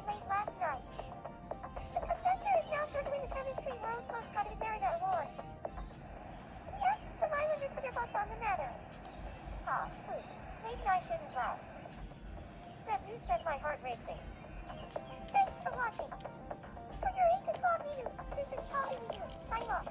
late last night. The professor is now sure to win the chemistry world's most coveted Merida Award. He asked some islanders for their thoughts on the matter. Oops. Maybe I shouldn't laugh. That news set my heart racing. Thanks for watching. For your 8 o'clock news, this is Polly with you, signing off.